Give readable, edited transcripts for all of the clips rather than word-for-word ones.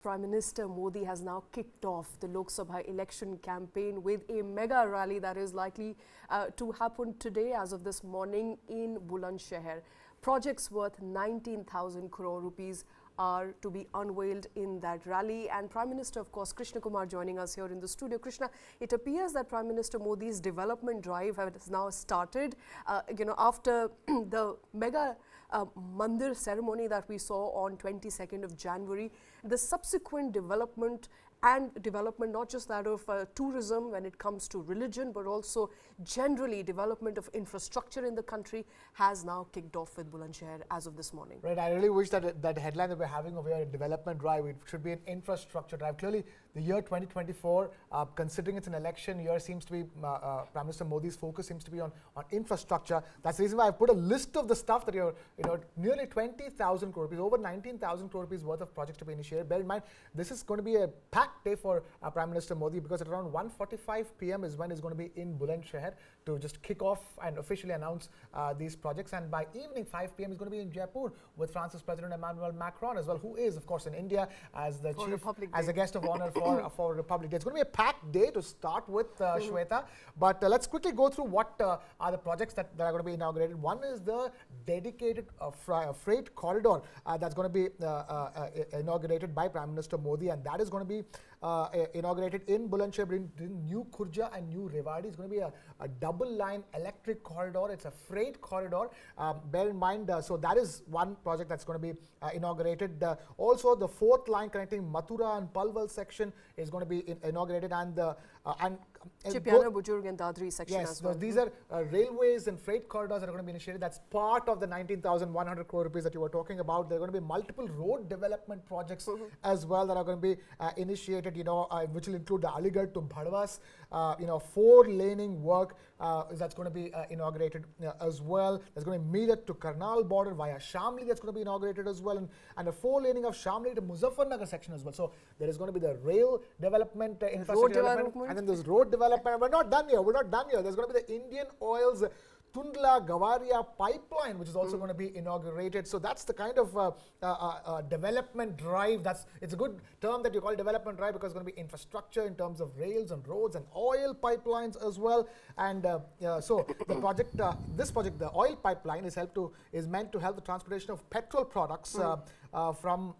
Prime Minister Modi has now kicked off the Lok Sabha election campaign with a mega rally that is likely to happen today as of this morning in Bulandshahr. Projects worth 19,000 crore rupees are to be unveiled in that rally, and Prime Minister, of course, Krishnakumar joining us here in the studio. Krishna, it appears that Prime Minister Modi's development drive has now started, after the mega Mandir ceremony that we saw on 22nd of January. The subsequent development not just that of tourism when it comes to religion, but also generally development of infrastructure in the country has now kicked off with Bulandshahr as of this morning. Right, I really wish that that headline that we're having over here, a development drive, it should be an infrastructure drive. Clearly, the year 2024, considering it's an election year, seems to be Prime Minister Modi's focus seems to be on infrastructure. That's the reason why I put a list of the stuff that nearly 20,000 crore rupees, over 19,000 crore rupees worth of projects to be initiated. Bear in mind, this is going to be a packed day for Prime Minister Modi, because at around 1:45 p.m. is when he's going to be in Bulandshahr to just kick off and officially announce these projects. And by evening 5 p.m. he's going to be in Jaipur with France's President Emmanuel Macron as well, who is of course in India as the chief, as a guest of honor for Republic Day. It's going to be a packed day to start with, Shweta. But let's quickly go through what are the projects that are going to be inaugurated. One is the dedicated freight corridor that's going to be inaugurated by Prime Minister Modi, and that is going to be inaugurated in Bulandshahr, in New Khurja and New Rewari. It's going to be a double-line electric corridor. It's a freight corridor. Bear in mind, so that is one project that's going to be inaugurated. Also, the fourth line connecting Mathura and Palwal section is going to be inaugurated, and Chipiana, Bujurg and Dadri section yes, as well. These are railways and freight corridors that are going to be initiated. That's part of the 19,100 crore rupees that you were talking about. There are going to be multiple road development projects as well that are going to be initiated, which will include the Aligarh to Bhadwas, 4-laning work that's going to be inaugurated as well. There's going to be Meerut to Karnal border via Shamli that's going to be inaugurated as well, and a 4-laning of Shamli to Muzaffarnagar section as well. So there is going to be the rail development, infrastructure development, and then there's road development. We're not done here. There's going to be the Indian Oil's Tundla-Gavaria pipeline, which is also going to be inaugurated. So that's the kind of development drive. It's a good term that you call development drive, because it's going to be infrastructure in terms of rails and roads and oil pipelines as well. And so the project, the oil pipeline is meant to help the transportation of petrol products from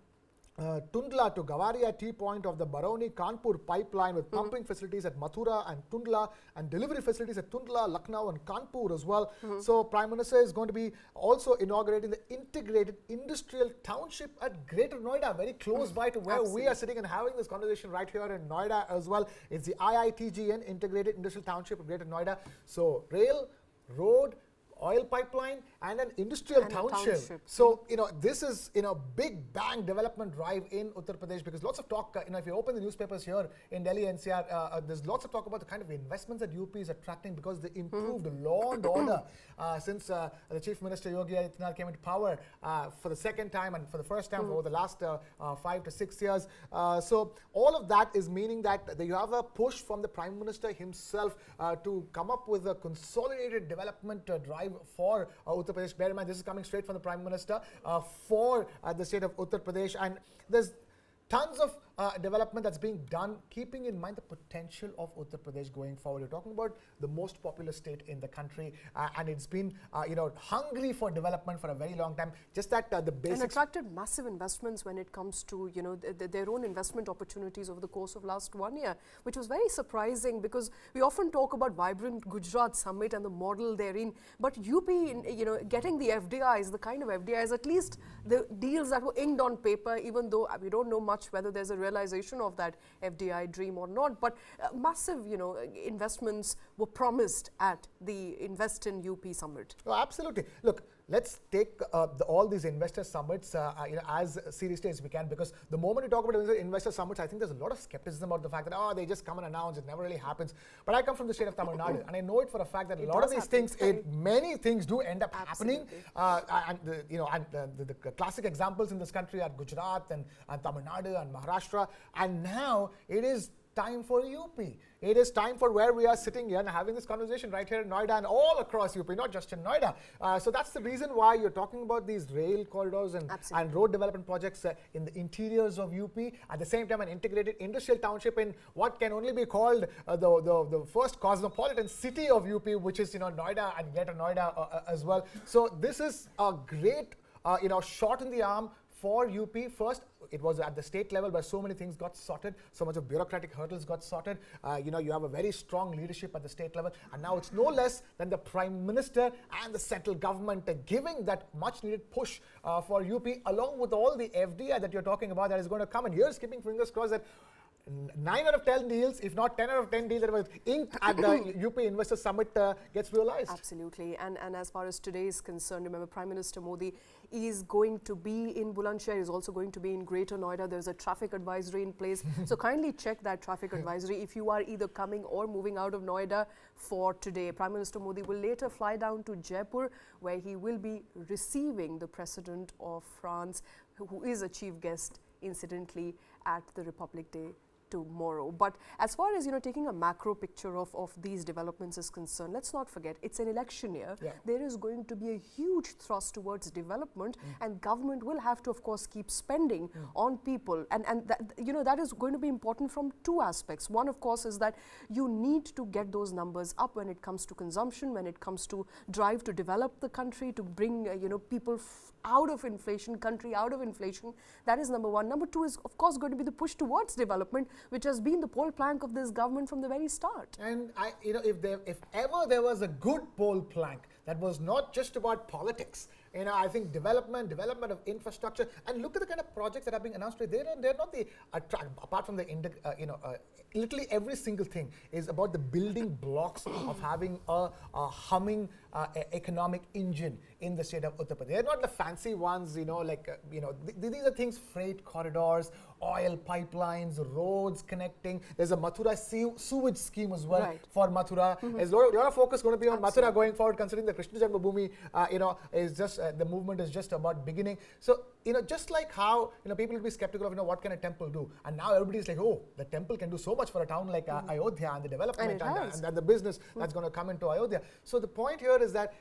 Tundla to Gavaria T-point of the Barauni-Kanpur pipeline, with pumping facilities at Mathura and Tundla, and delivery facilities at Tundla, Lucknow and Kanpur as well. So Prime Minister is going to be also inaugurating the integrated industrial township at Greater Noida, very close by to where we are sitting and having this conversation right here in Noida as well. It's the IITGN, Integrated Industrial Township of Greater Noida. So rail, road, oil pipeline and an industrial township. So, this is, big bang development drive in Uttar Pradesh, because lots of talk, if you open the newspapers here in Delhi NCR, there's lots of talk about the kind of investments that UP is attracting, because they improved law and order since the Chief Minister Yogi Adityanath came into power for the second time, and for the first time over the last 5 to 6 years. So all of that is meaning that you have a push from the Prime Minister himself to come up with a consolidated development drive for Uttar Pradesh. Bear in mind, this is coming straight from the Prime Minister for the state of Uttar Pradesh, and there's tons of development that's being done, keeping in mind the potential of Uttar Pradesh going forward. You're talking about the most populous state in the country, and it's been, hungry for development for a very long time. Just that the basics. And attracted massive investments when it comes to, their own investment opportunities over the course of last 1 year, which was very surprising, because we often talk about vibrant Gujarat summit and the model therein, but UP, getting the FDIs, the kind of FDIs, at least the deals that were inked on paper, even though we don't know much whether there's a realization of that FDI dream or not, but massive, investments were promised at the Invest in UP summit. Oh, absolutely. Look, let's take all these investor summits as seriously as we can, because the moment we talk about investor summits, I think there's a lot of skepticism about the fact that they just come and announce, it never really happens. But I come from the state of Tamil Nadu, and I know it for a fact that a lot of these things, many things do end up happening. And the classic examples in this country are Gujarat and Tamil Nadu and Maharashtra, and now it is time for UP. It is time for where we are sitting here and having this conversation right here in Noida and all across UP, not just in Noida. So that's the reason why you're talking about these rail corridors and road development projects in the interiors of UP. At the same time, an integrated industrial township in what can only be called the first cosmopolitan city of UP, which is Noida and Greater Noida as well. So this is a great shot in the arm for UP. First, it was at the state level where so many things got sorted, so much of bureaucratic hurdles got sorted. You have a very strong leadership at the state level, and now it's no less than the Prime Minister and the central government giving that much needed push for UP, along with all the FDI that you're talking about that is going to come. And here's keeping fingers crossed that 9 out of 10 deals, if not 10 out of 10 deals that were inked at the UP Investor Summit gets realized. Absolutely. And as far as today is concerned, remember Prime Minister Modi is going to be in Bulandshahr, is also going to be in Greater Noida. There's a traffic advisory in place. So kindly check that traffic advisory if you are either coming or moving out of Noida for today. Prime Minister Modi will later fly down to Jaipur, where he will be receiving the President of France, who is a chief guest, incidentally, at the Republic Day tomorrow. But as far as taking a macro picture of these developments is concerned, let's not forget it's an election year. There is going to be a huge thrust towards development, and government will have to, of course, keep spending on people, and that is going to be important from two aspects. One, of course, is that you need to get those numbers up when it comes to consumption, when it comes to drive to develop the country, to bring people out of inflation, country out of inflation. That is number one. Number two is, of course, going to be the push towards development, which has been the pole plank of this government from the very start. And if ever there was a good pole plank that was not just about politics, I think development of infrastructure, and look at the kind of projects that are being announced today. They're not the apart from the literally every single thing is about the building blocks of having a humming economic engine in the state of Uttar Pradesh. They're not the fancy ones, these are things: freight corridors, oil pipelines, roads connecting. There's a Mathura sewage scheme as well for Mathura. There's a lot of focus going to be on Mathura going forward, considering the Krishna Bhumi, is just the movement is just about beginning. So just like how people will be skeptical of what can a temple do, and now everybody's like, oh, the temple can do so much for a town like Ayodhya, and the development and the business that's going to come into Ayodhya. So the point here is that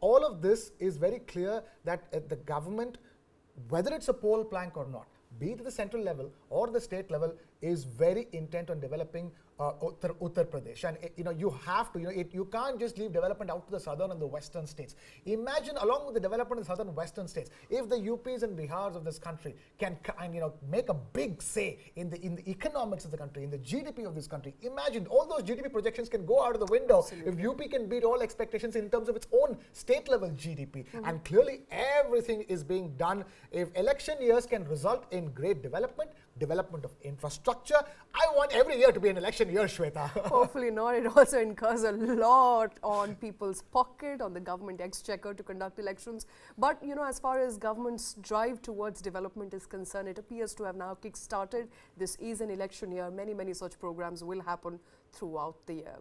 all of this is very clear that the government, whether it's a pole plank or not, be it at the central level or the state level, is very intent on developing Uttar Pradesh. And you have to, you can't just leave development out to the southern and the western states. Imagine, along with the development in southern and western states, if the UPs and Bihars of this country can make a big say in the economics of the country, in the GDP of this country. Imagine all those GDP projections can go out of the window if UP can beat all expectations in terms of its own state level GDP. And clearly everything is being done. If election years can result in great development of infrastructure, I want every year to be an election year, Shweta. Hopefully not. It also incurs a lot on people's pocket, on the government exchequer to conduct elections. But, as far as government's drive towards development is concerned, it appears to have now kick-started. This is an election year. Many, many such programs will happen throughout the year.